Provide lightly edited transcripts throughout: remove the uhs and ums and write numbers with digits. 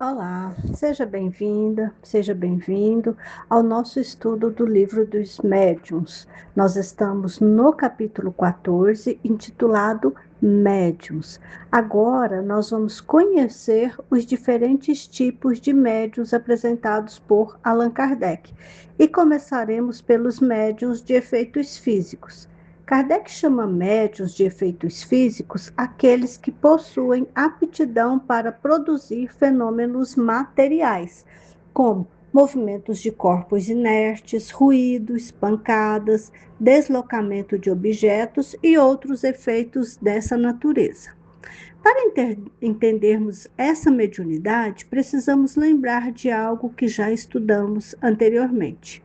Olá, seja bem-vinda, seja bem-vindo ao nosso estudo do livro dos médiuns. Nós estamos no capítulo 14, intitulado Médiuns. Agora nós vamos conhecer os diferentes tipos de médiuns apresentados por Allan Kardec e começaremos pelos médiuns de efeitos físicos. Kardec chama médiuns de efeitos físicos aqueles que possuem aptidão para produzir fenômenos materiais, como movimentos de corpos inertes, ruídos, pancadas, deslocamento de objetos e outros efeitos dessa natureza. Para entendermos essa mediunidade, precisamos lembrar de algo que já estudamos anteriormente.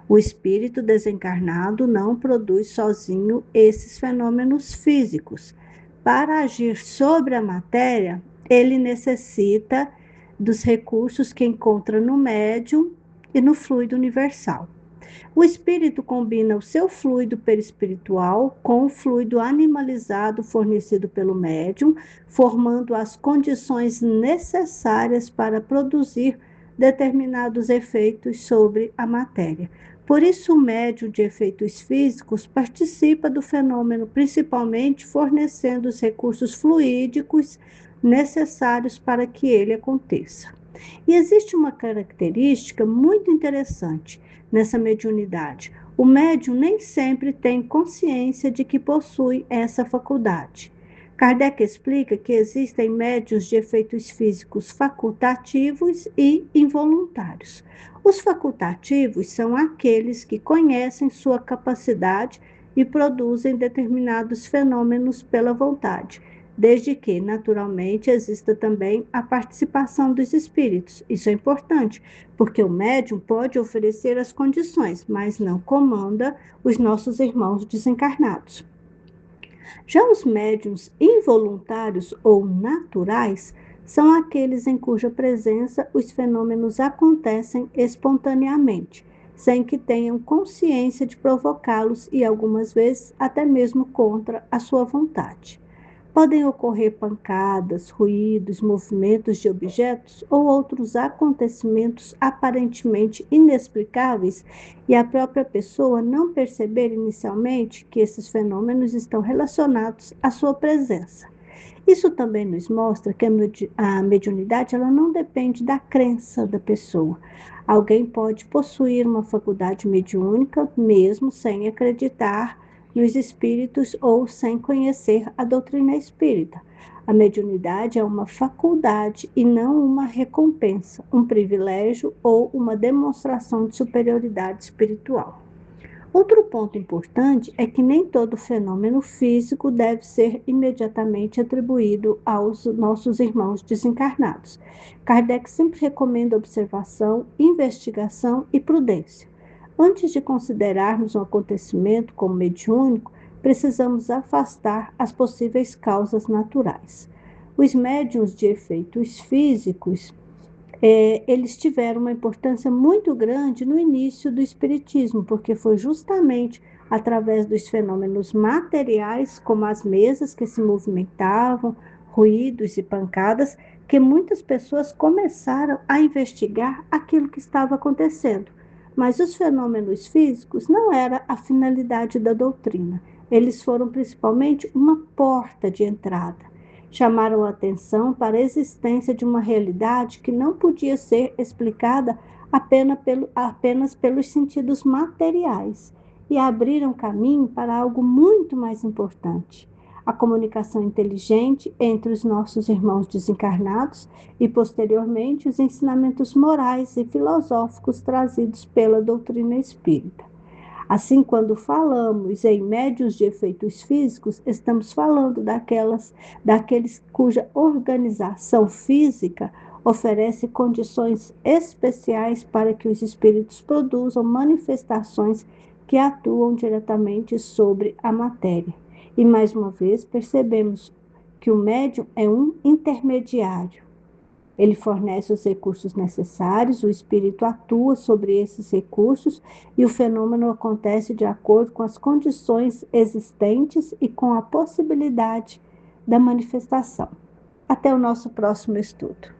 O espírito desencarnado não produz sozinho esses fenômenos físicos. Para agir sobre a matéria, ele necessita dos recursos que encontra no médium e no fluido universal. O espírito combina o seu fluido perispiritual com o fluido animalizado fornecido pelo médium, formando as condições necessárias para produzir determinados efeitos sobre a matéria. Por isso, o médium de efeitos físicos participa do fenômeno, principalmente fornecendo os recursos fluídicos necessários para que ele aconteça. E existe uma característica muito interessante nessa mediunidade. O médium nem sempre tem consciência de que possui essa faculdade. Kardec explica que existem médiuns de efeitos físicos facultativos e involuntários. Os facultativos são aqueles que conhecem sua capacidade e produzem determinados fenômenos pela vontade, desde que, naturalmente, exista também a participação dos espíritos. Isso é importante, porque o médium pode oferecer as condições, mas não comanda os nossos irmãos desencarnados. Já os médiuns involuntários ou naturais são aqueles em cuja presença os fenômenos acontecem espontaneamente, sem que tenham consciência de provocá-los e, algumas vezes, até mesmo contra a sua vontade. Podem ocorrer pancadas, ruídos, movimentos de objetos ou outros acontecimentos aparentemente inexplicáveis e a própria pessoa não perceber inicialmente que esses fenômenos estão relacionados à sua presença. Isso também nos mostra que a mediunidade ela não depende da crença da pessoa. Alguém pode possuir uma faculdade mediúnica mesmo sem acreditar nos espíritos ou sem conhecer a doutrina espírita. A mediunidade é uma faculdade e não uma recompensa, um privilégio ou uma demonstração de superioridade espiritual. Outro ponto importante é que nem todo fenômeno físico deve ser imediatamente atribuído aos nossos irmãos desencarnados. Kardec sempre recomenda observação, investigação e prudência. Antes de considerarmos um acontecimento como mediúnico, precisamos afastar as possíveis causas naturais. Os médiuns de efeitos físicos, eles tiveram uma importância muito grande no início do espiritismo, porque foi justamente através dos fenômenos materiais, como as mesas que se movimentavam, ruídos e pancadas, que muitas pessoas começaram a investigar aquilo que estava acontecendo. Mas os fenômenos físicos não era a finalidade da doutrina. Eles foram principalmente uma porta de entrada. Chamaram a atenção para a existência de uma realidade que não podia ser explicada apenas pelos sentidos materiais e abriram caminho para algo muito mais importante: a comunicação inteligente entre os nossos irmãos desencarnados e, posteriormente, os ensinamentos morais e filosóficos trazidos pela doutrina espírita. Assim, quando falamos em médiuns de efeitos físicos, estamos falando daqueles cuja organização física oferece condições especiais para que os espíritos produzam manifestações que atuam diretamente sobre a matéria. E, mais uma vez, percebemos que o médium é um intermediário. Ele fornece os recursos necessários, o espírito atua sobre esses recursos e o fenômeno acontece de acordo com as condições existentes e com a possibilidade da manifestação. Até o nosso próximo estudo.